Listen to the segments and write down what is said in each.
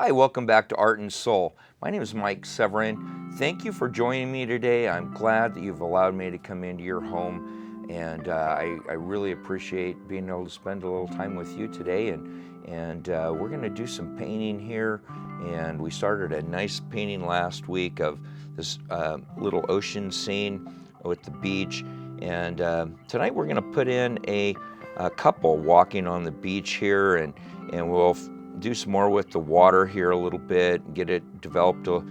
Hi, welcome back to Art and Soul. My name is Mike Severin. Thank you for joining me today. I'm glad that you've allowed me to come into your home, and I really appreciate being able to spend a little time with you today. And we're going to do some painting here, and we started a nice painting last week of this little ocean scene with the beach. And tonight we're going to put in a couple walking on the beach here, and we'll do some more with the water here a little bit, get it developed a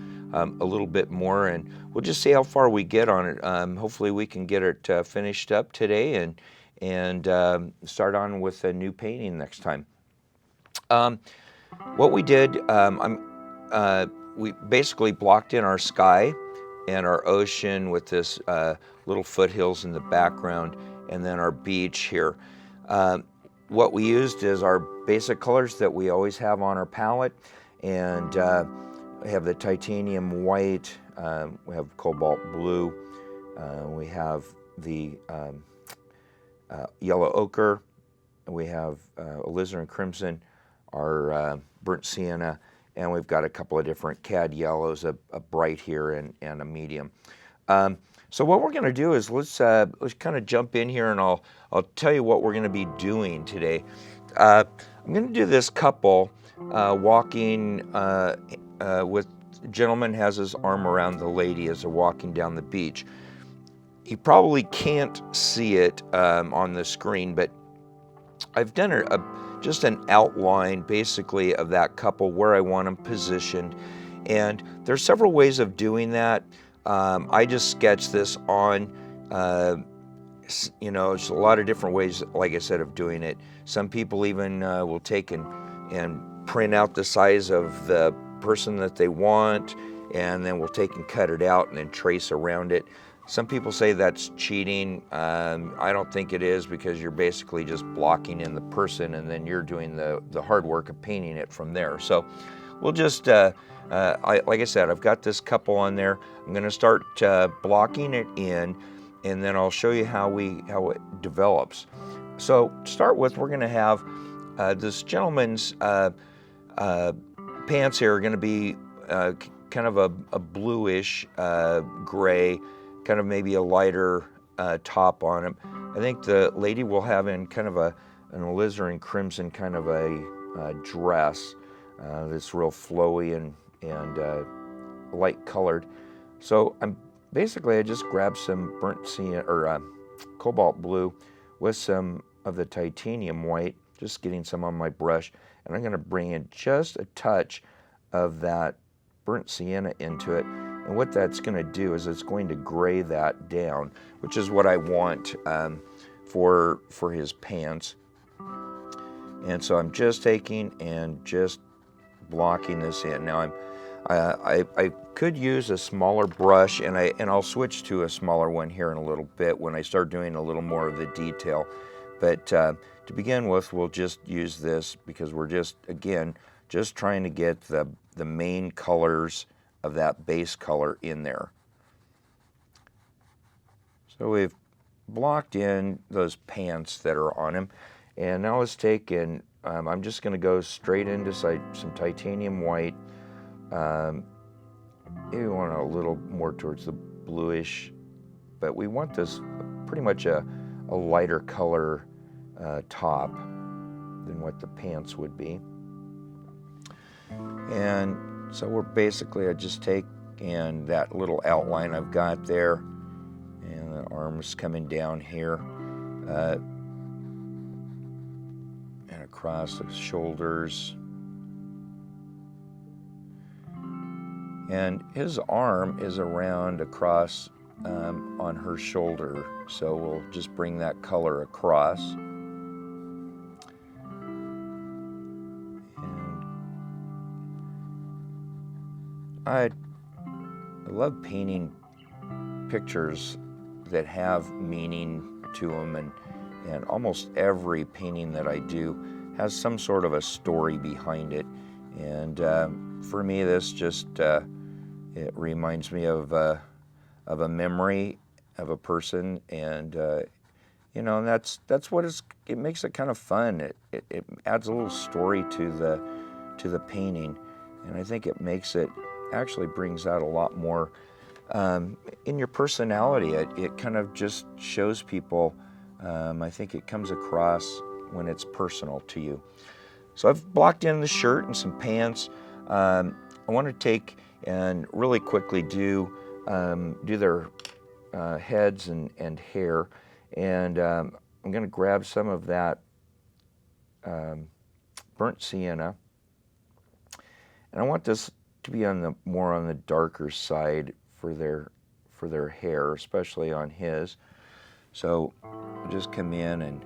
little bit more, and we'll just see how far we get on it. Hopefully we can get it finished up today and start on with a new painting next time. What we did, we basically blocked in our sky and our ocean with this little foothills in the background, and then our beach here. What we used is our basic colors that we always have on our palette, and we have the titanium white, we have cobalt blue, we have the yellow ochre, we have alizarin crimson, our burnt sienna, and we've got a couple of different cad yellows, a bright here and a medium. So what we're going to do is let's kind of jump in here, and I'll tell you what we're going to be doing today. I'm going to do this couple walking with the gentleman has his arm around the lady as they're walking down the beach. You probably can't see it on the screen, but I've done just an outline basically of that couple where I want them positioned, and there's several ways of doing that. I just sketched this on, there's a lot of different ways, like I said, of doing it. Some people even will take and print out the size of the person that they want, and then we'll take and cut it out and then trace around it. Some people say that's cheating. I don't think it is, because you're basically just blocking in the person, and then you're doing the hard work of painting it from there. So we'll just, like I said, I've got this couple on there. I'm going to start blocking it in, and then I'll show you how it develops. So to start with, we're going to have this gentleman's pants here are going to be kind of a bluish gray, kind of maybe a lighter top on him. I think the lady will have in kind of an alizarin crimson kind of a dress that's real flowy and light colored. So I just grabbed some burnt sienna or cobalt blue with some of the titanium white, just getting some on my brush, and I'm going to bring in just a touch of that burnt sienna into it. And what that's going to do is it's going to gray that down, which is what I want for his pants. And so I'm just taking and just blocking this in. Now I could use a smaller brush, and I'll switch to a smaller one here in a little bit when I start doing a little more of the detail. But to begin with, we'll just use this because we're just trying to get the main colors of that base color in there. So we've blocked in those pants that are on him, and now let's take and I'm just going to go straight into some titanium white. Maybe we want a little more towards the bluish, but we want this pretty much a lighter color top than what the pants would be. And so we're basically, I just take and that little outline I've got there, and the arms coming down here and across the shoulders. And his arm is around across on her shoulder, so we'll just bring that color across. And I love painting pictures that have meaning to them, and almost every painting that I do has some sort of a story behind it. And for me, this just it reminds me of a memory of a person, and and that's what it makes it kind of fun. It adds a little story to the painting, And I think it makes it, actually brings out a lot more in your personality. It kind of just shows people, I think it comes across when it's personal to you. So I've blocked in the shirt and some pants. I want to take and really quickly do their heads and hair. And I'm going to grab some of that burnt sienna. And I want this to be on the more on the darker side for their hair, especially on his. So I'll just come in and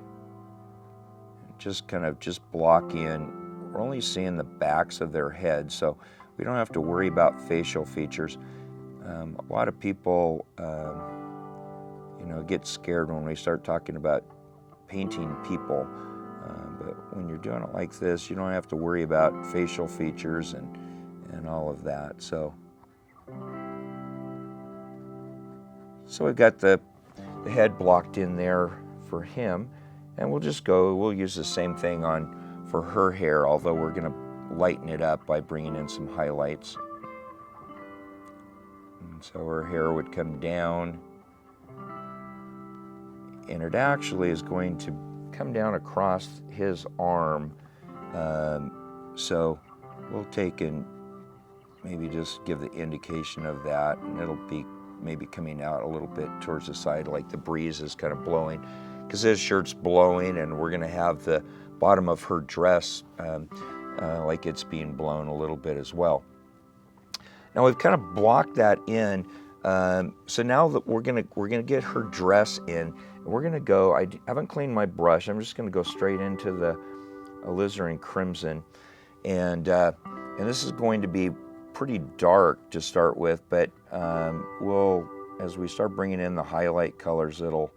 just kind of just block in. We're only seeing the backs of their heads, so we don't have to worry about facial features. A lot of people, get scared when we start talking about painting people. But when you're doing it like this, you don't have to worry about facial features and all of that. So we've got the head blocked in there for him, and we'll use the same thing for her hair, although we're going to lighten it up by bringing in some highlights. And so her hair would come down, and it actually is going to come down across his arm. So we'll take and maybe just give the indication of that, and it'll be maybe coming out a little bit towards the side, like the breeze is kind of blowing, because his shirt's blowing, and we're going to have the bottom of her dress like it's being blown a little bit as well. Now we've kind of blocked that in. So now that we're gonna get her dress in, and we're gonna go. I haven't cleaned my brush. I'm just gonna go straight into the alizarin crimson, and this is going to be pretty dark to start with, but as we start bringing in the highlight colors, it'll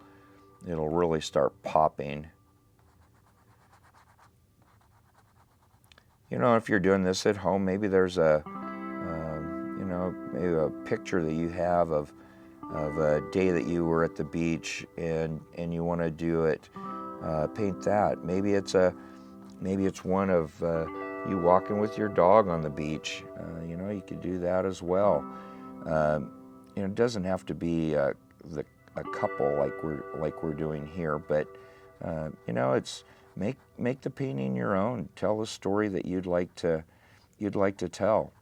really start popping. If you're doing this at home, maybe there's maybe a picture that you have of a day that you were at the beach and you want to do it, paint that. Maybe it's one of you walking with your dog on the beach. You could do that as well. It doesn't have to be a couple like we're doing here, but it's make the painting your own. Tell the story that you'd like to tell.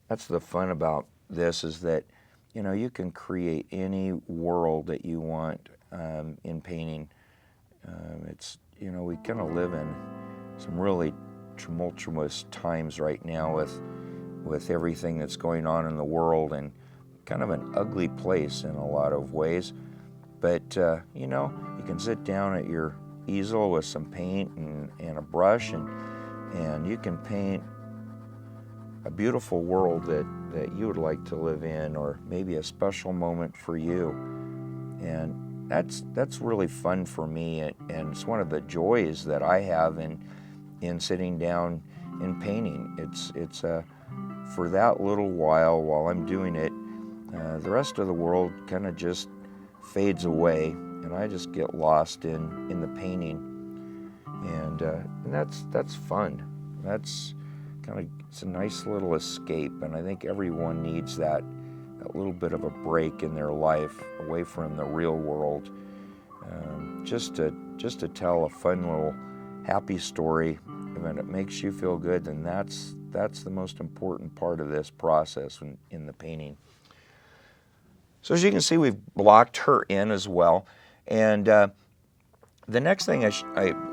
That's the fun about this, is that you can create any world that you want in painting. We kind of live in some really tumultuous times right now with everything that's going on in the world, and kind of an ugly place in a lot of ways. But you can sit down at your easel with some paint and a brush, and you can paint a beautiful world that you would like to live in, or maybe a special moment for you. And that's really fun for me, and it's one of the joys that I have in sitting down and painting. It's for that little while I'm doing it, the rest of the world kind of just fades away, and I just get lost in the painting, and that's fun. That's it's a nice little escape, and I think everyone needs that little bit of a break in their life away from the real world, just to tell a fun little happy story. And it makes you feel good, then that's the most important part of this process in the painting. So as you can see, we've blocked her in as well, and the next thing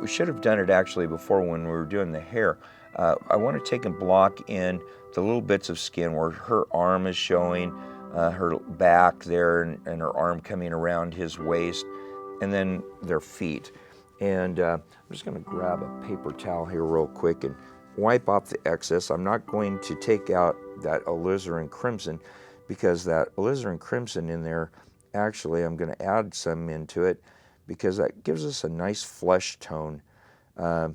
we should have done it actually before when we were doing the hair. I want to take and block in the little bits of skin where her arm is showing, her back there, and her arm coming around his waist, and then their feet. And I'm just going to grab a paper towel here real quick and wipe off the excess. I'm not going to take out that alizarin crimson, because that alizarin crimson in there, actually I'm going to add some into it, because that gives us a nice flesh tone. Now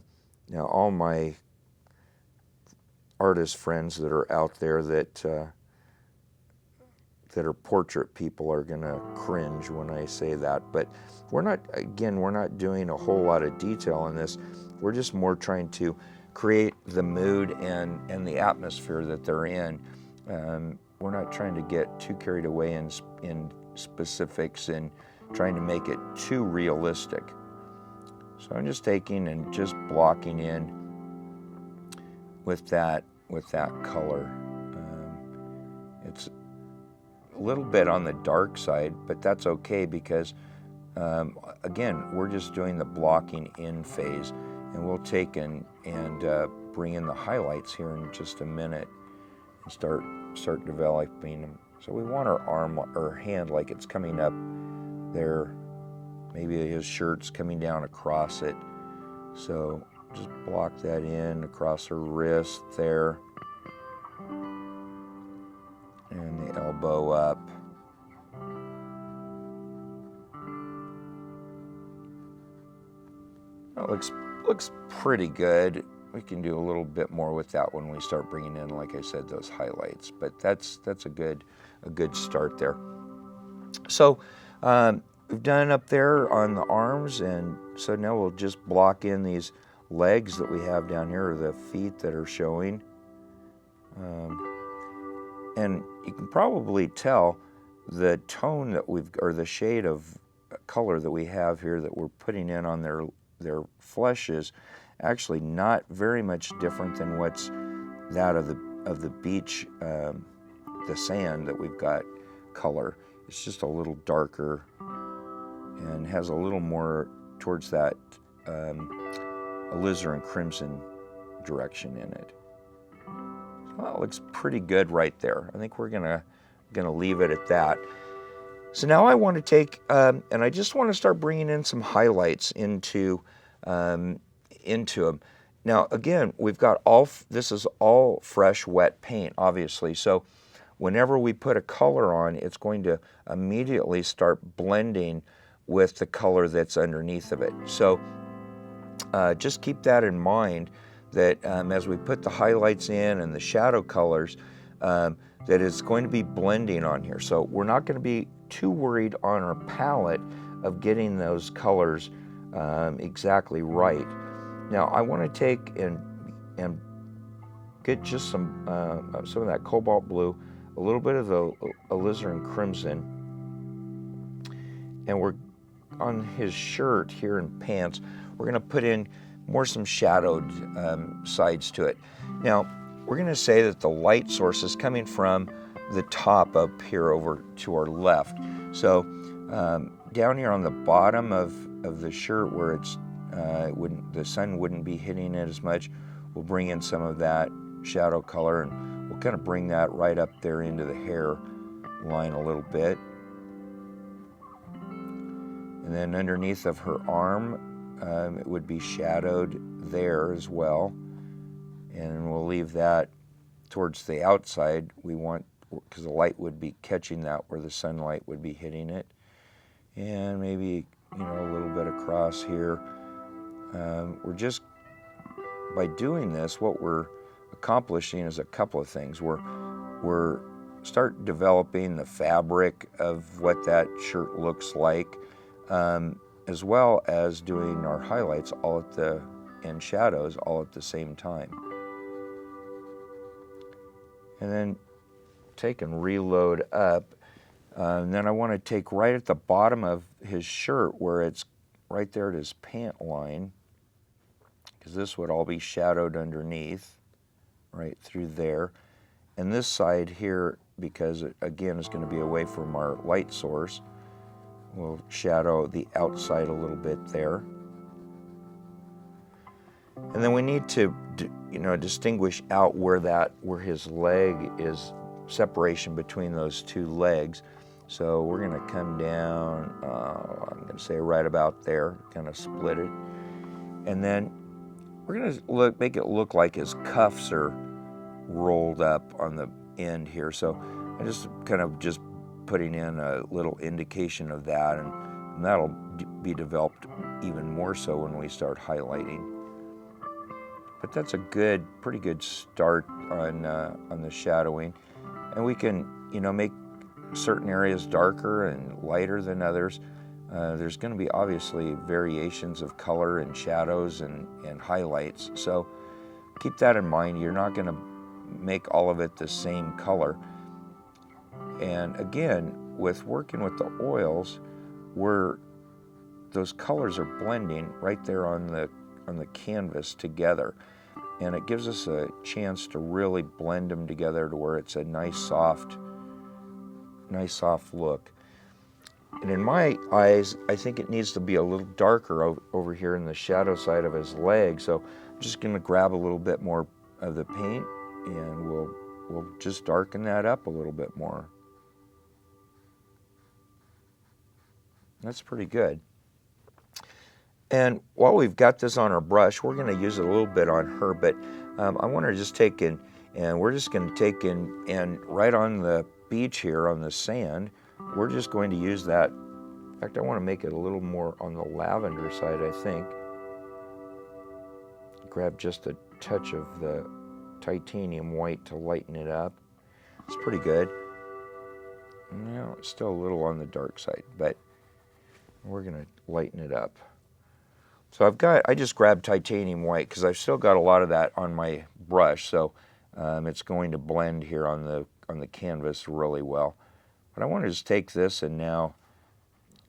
all my artist friends that are out there that are portrait people are going to cringe when I say that, but we're not doing a whole lot of detail in this. We're just more trying to create the mood and the atmosphere that they're in. We're not trying to get too carried away in specifics and trying to make it too realistic. So I'm just taking and just blocking in with that color. It's a little bit on the dark side, but that's okay because again, we're just doing the blocking in phase, and we'll take and bring in the highlights here in just a minute and start developing them. So we want our arm or hand like it's coming up there. Maybe his shirt's coming down across it. So just block that in across her wrist there. And the elbow up. That looks pretty good. We can do a little bit more with that when we start bringing in, like I said, those highlights. But that's a good start there. So we've done up there on the arms, and so now we'll just block in these legs that we have down here, or the feet that are showing. And you can probably tell the tone that or the shade of color that we have here that we're putting in on their flesh is actually not very much different than what's that of the beach, the sand that we've got color. It's just a little darker and has a little more towards that alizarin crimson direction in it. So that looks pretty good right there. I think we're gonna leave it at that. So now I want to take and I just want to start bringing in some highlights into them. Now again, we've got this is all fresh wet paint, obviously. So whenever we put a color on, it's going to immediately start blending with the color that's underneath of it. So just keep that in mind, that as we put the highlights in and the shadow colors, that it's going to be blending on here. So we're not going to be too worried on our palette of getting those colors exactly right. Now I want to take and get just some of that cobalt blue, a little bit of the alizarin crimson, and we're on his shirt here and pants, we're going to put in some shadowed sides to it. Now, we're going to say that the light source is coming from the top up here over to our left. So down here on the bottom of the shirt where it's the sun wouldn't be hitting it as much, we'll bring in some of that shadow color, and we'll kind of bring that right up there into the hair line a little bit. And then underneath of her arm, it would be shadowed there as well. And we'll leave that towards the outside. We want, because the light would be catching that where the sunlight would be hitting it. And maybe, a little bit across here. We're just, by doing this, what we're accomplishing is a couple of things. We're start developing the fabric of what that shirt looks like, as well as doing our highlights and shadows all at the same time. And then take and reload up. And then I want to take right at the bottom of his shirt where it's right there at his pant line, because this would all be shadowed underneath, right through there. And this side here, because it, again, is going to be away from our light source, we'll shadow the outside a little bit there. And then we need to, distinguish out where his leg is, separation between those two legs. So we're going to come down, I'm going to say right about there, kind of split it. And then we're going to make it look like his cuffs are rolled up on the end here. So I just kind of putting in a little indication of that, and that'll be developed even more so when we start highlighting. But that's a pretty good start on the shadowing, and we can, make certain areas darker and lighter than others. There's going to be obviously variations of color and shadows and highlights. So keep that in mind. You're not going to make all of it the same color. And again, with working with the oils, those colors are blending right there on the canvas together. And it gives us a chance to really blend them together to where it's a nice soft look. And in my eyes, I think it needs to be a little darker over here in the shadow side of his leg. So I'm just going to grab a little bit more of the paint, and we'll just darken that up a little bit more. That's pretty good. And while we've got this on our brush, we're going to use it a little bit on her, but I want to just take in, and we're just going to take in, and right on the beach here on the sand, we're just going to use that. In fact, I want to make it a little more on the lavender side, I think. Grab just a touch of the titanium white to lighten it up. It's pretty good. Now, it's still a little on the dark side, but we're going to lighten it up. So I just grabbed titanium white because I've still got a lot of that on my brush, so it's going to blend here on the canvas really well. But I want to just take this and now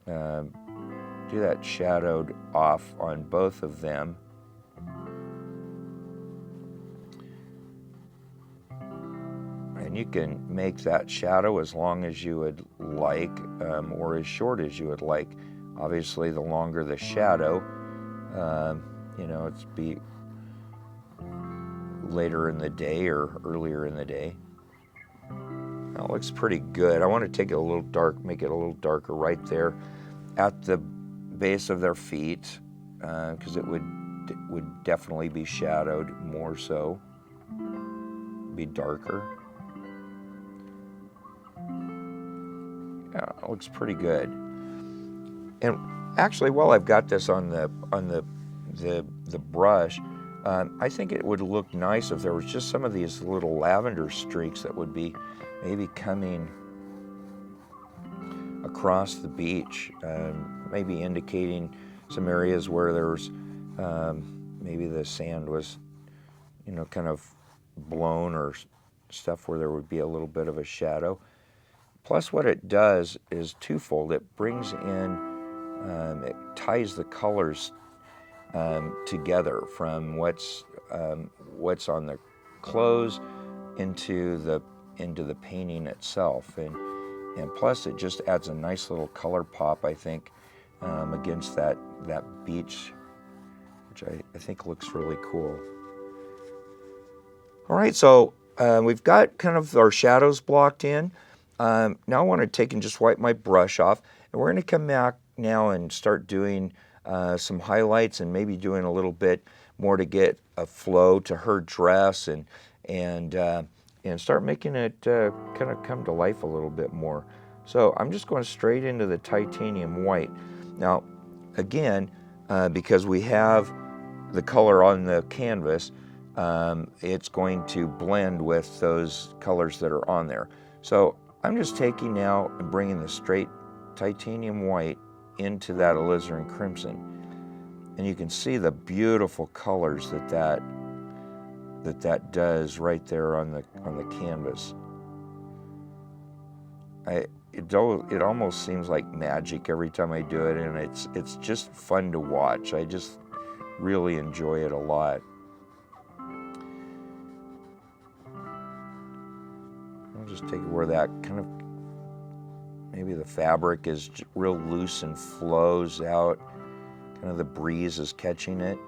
do that shadowed off on both of them. And you can make that shadow as long as you would like, or as short as you would like. Obviously, the longer the shadow, it's be later in the day or earlier in the day. That looks pretty good. I want to take it a little dark, make it a little darker right there at the base of their feet, because it would definitely be shadowed more so, be darker. Yeah, it looks pretty good. And actually, while I've got this on the brush, I think it would look nice if there was just some of these little lavender streaks that would be maybe coming across the beach, maybe indicating some areas where there's maybe the sand was, kind of blown, or stuff where there would be a little bit of a shadow. Plus, what it does is twofold. It brings in, it ties the colors together from what's on the clothes into the painting itself, and plus it just adds a nice little color pop, I think, against that beach, which I think looks really cool. All right, so we've got kind of our shadows blocked in. Now I want to take and just wipe my brush off, and we're going to come back now and start doing some highlights, and maybe doing a little bit more to get a flow to her dress, and start making it kind of come to life a little bit more. So I'm just going straight into the titanium white. Now, again, because we have the color on the canvas, it's going to blend with those colors that are on there. So I'm just taking now and bringing the straight titanium white into that alizarin crimson, and you can see the beautiful colors that does right there on the canvas. It almost seems like magic every time I do it, and it's just fun to watch. I just really enjoy it a lot. I'll just take it where that kind of, maybe the fabric is real loose and flows out, kind of the breeze is catching it.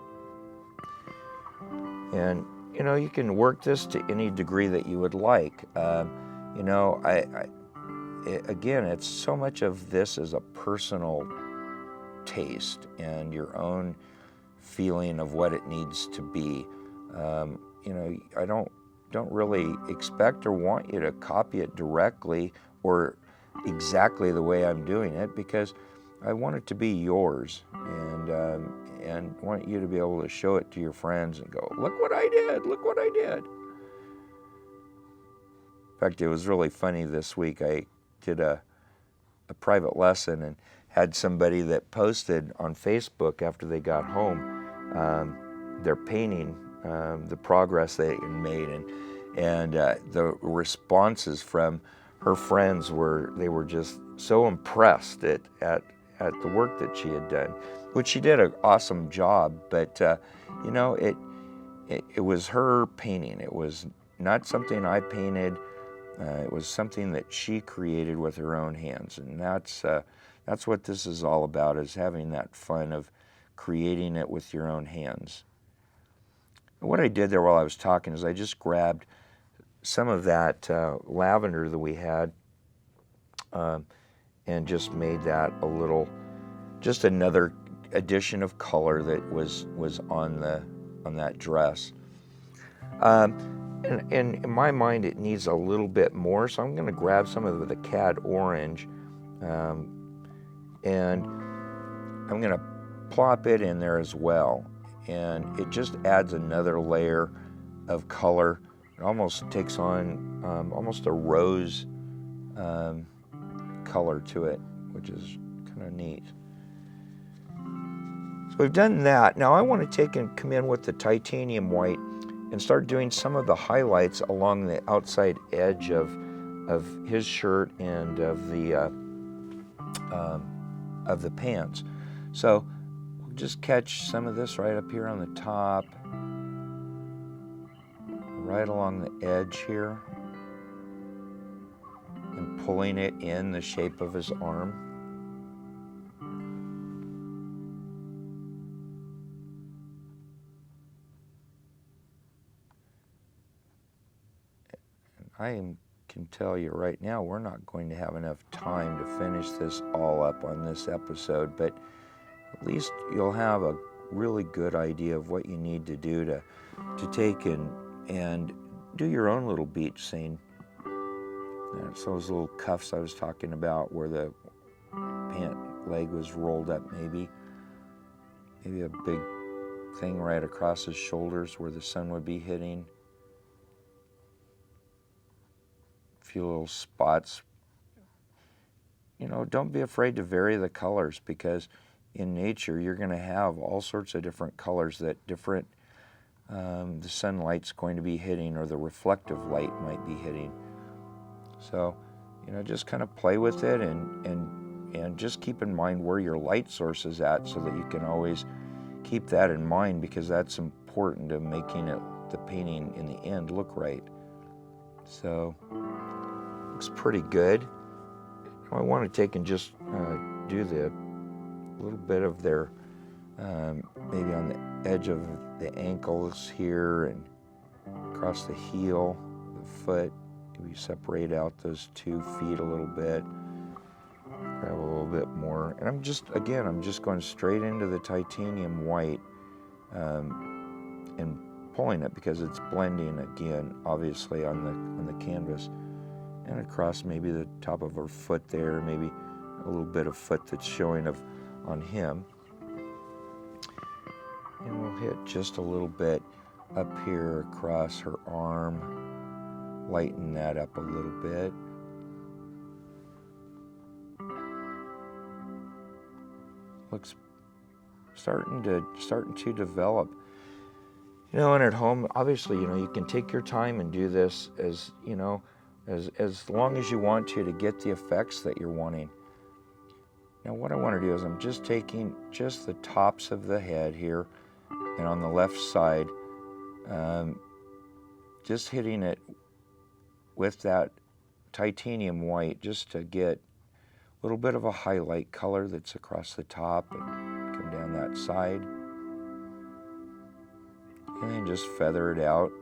And you can work this to any degree that you would like. Again, it's so much of this is a personal taste and your own feeling of what it needs to be. I don't really expect or want you to copy it directly or exactly the way I'm doing it, because I want it to be yours, and want you to be able to show it to your friends and go, look what I did, look what I did. In fact, it was really funny this week. I did a private lesson and had somebody that posted on Facebook after they got home their painting the progress they had made, and the responses from her friends they were just so impressed at the work that she had done, which she did an awesome job. But you know, it was her painting. It was not something I painted. It was something that she created with her own hands, and that's what this is all about, is having that fun of creating it with your own hands. And what I did there while I was talking is I just grabbed some of that lavender that we had and just made that just another addition of color that was on that dress. And in my mind, it needs a little bit more, so I'm going to grab some of the cad orange, and I'm going to plop it in there as well. And it just adds another layer of color. It almost takes on almost a rose color to it, which is kind of neat. So we've done that. Now I want to take and come in with the titanium white and start doing some of the highlights along the outside edge of his shirt and of the pants. So we'll just catch some of this right up here on the top, right along the edge here, and pulling it in the shape of his arm. Can tell you right now, we're not going to have enough time to finish this all up on this episode, but at least you'll have a really good idea of what you need to do to take and do your own little beach scene. That's those little cuffs I was talking about, where the pant leg was rolled up, maybe a big thing right across his shoulders where the sun would be hitting. Few little spots. You know, don't be afraid to vary the colors, because in nature you're going to have all sorts of different colors that the sunlight's going to be hitting, or the reflective light might be hitting. So, you know, just kind of play with it and just keep in mind where your light source is at, so that you can always keep that in mind, because that's important to making the painting in the end look right. So looks pretty good. I want to take and just do the little bit of their maybe on the edge of the ankles here and across the heel, the foot. Maybe separate out those 2 feet a little bit. Grab a little bit more, and I'm just going straight into the titanium white and pulling it, because it's blending again, obviously, on the canvas. And across maybe the top of her foot there, maybe a little bit of foot that's showing on him. And we'll hit just a little bit up here across her arm, lighten that up a little bit. Looks starting to develop. You know, and at home, obviously, you know, you can take your time and do this as long as you want to get the effects that you're wanting. Now what I want to do is I'm just taking just the tops of the head here, and on the left side, just hitting it with that titanium white, just to get a little bit of a highlight color that's across the top and come down that side. And then just feather it out.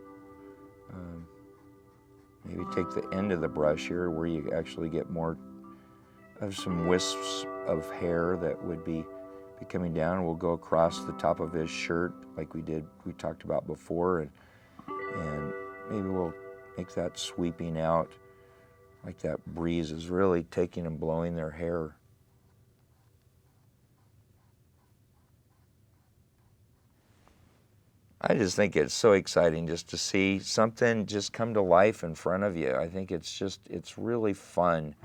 Maybe take the end of the brush here, where you actually get more of some wisps of hair that would be coming down. We'll go across the top of his shirt like we talked about before, and maybe we'll make that sweeping out, like that breeze is really taking and blowing their hair. I just think it's so exciting just to see something just come to life in front of you. I think it's really fun.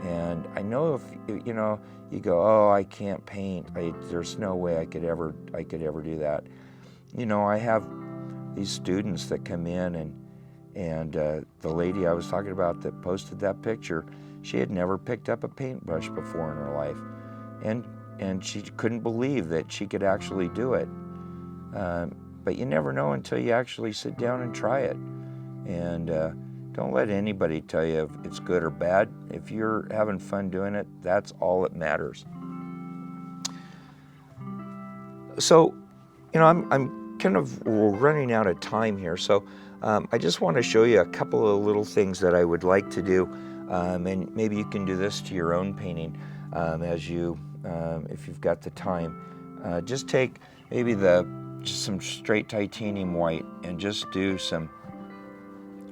And I know if you know, you go, oh, I can't paint. There's no way I could ever do that. You know, I have these students that come in, and the lady I was talking about that posted that picture, she had never picked up a paintbrush before in her life, and she couldn't believe that she could actually do it. But you never know until you actually sit down and try it. And don't let anybody tell you if it's good or bad. If you're having fun doing it, that's all that matters. So, you know, I'm kind of running out of time here, so I just want to show you a couple of little things that I would like to do, and maybe you can do this to your own painting as you, if you've got the time. Just take maybe just some straight titanium white and just do some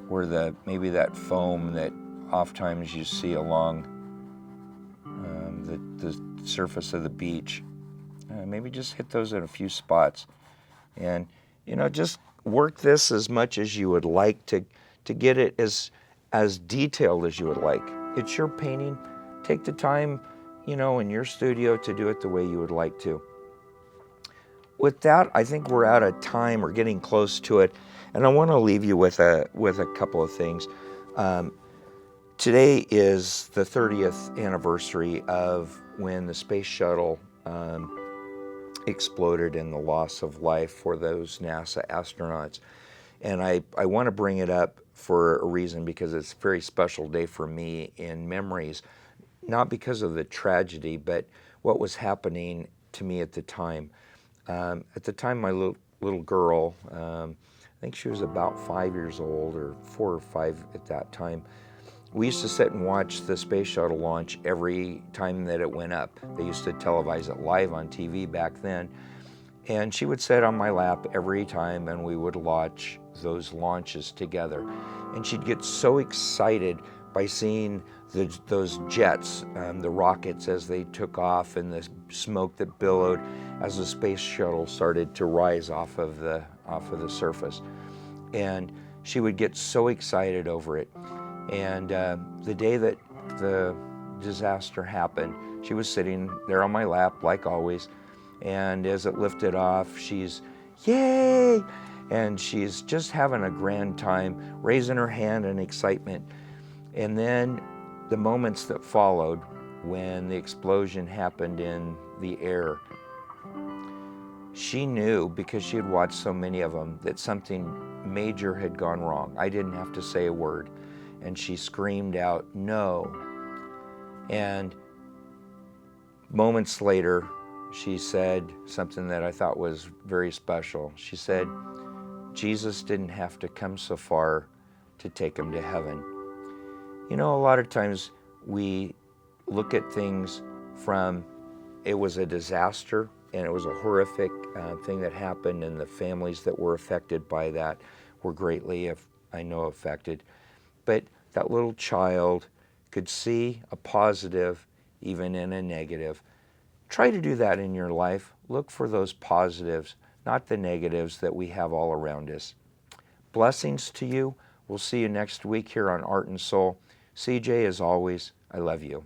where maybe that foam that oftentimes you see along the surface of the beach. Maybe just hit those in a few spots, and you know, just work this as much as you would like to get it as detailed as you would like. It's your painting. Take the time, you know, in your studio to do it the way you would like to. With that, I think we're out of time. We're getting close to it, and I want to leave you with a couple of things. Today is the 30th anniversary of when the space shuttle exploded and the loss of life for those NASA astronauts. And I want to bring it up for a reason, because it's a very special day for me in memories, not because of the tragedy, but what was happening to me at the time. At the time, my little girl, I think she was about 5 years old, or 4 or 5 at that time. We used to sit and watch the space shuttle launch every time that it went up. They used to televise it live on TV back then. And she would sit on my lap every time, and we would watch those launches together. And she'd get so excited by seeing those jets, the rockets as they took off, and the smoke that billowed as the space shuttle started to rise off of the surface. And she would get so excited over it. And the day that the disaster happened, she was sitting there on my lap like always. And as it lifted off, she's, yay! And she's just having a grand time, raising her hand in excitement. And then the moments that followed, when the explosion happened in the air, she knew, because she had watched so many of them, that something major had gone wrong. I didn't have to say a word. And she screamed out, no. And moments later, she said something that I thought was very special. She said, Jesus didn't have to come so far to take him to heaven. You know, a lot of times we look at things from, it was a disaster and it was a horrific thing that happened, and the families that were affected by that were greatly, I know, affected. But that little child could see a positive even in a negative. Try to do that in your life. Look for those positives, not the negatives that we have all around us. Blessings to you. We'll see you next week here on Art and Soul. CJ, as always, I love you.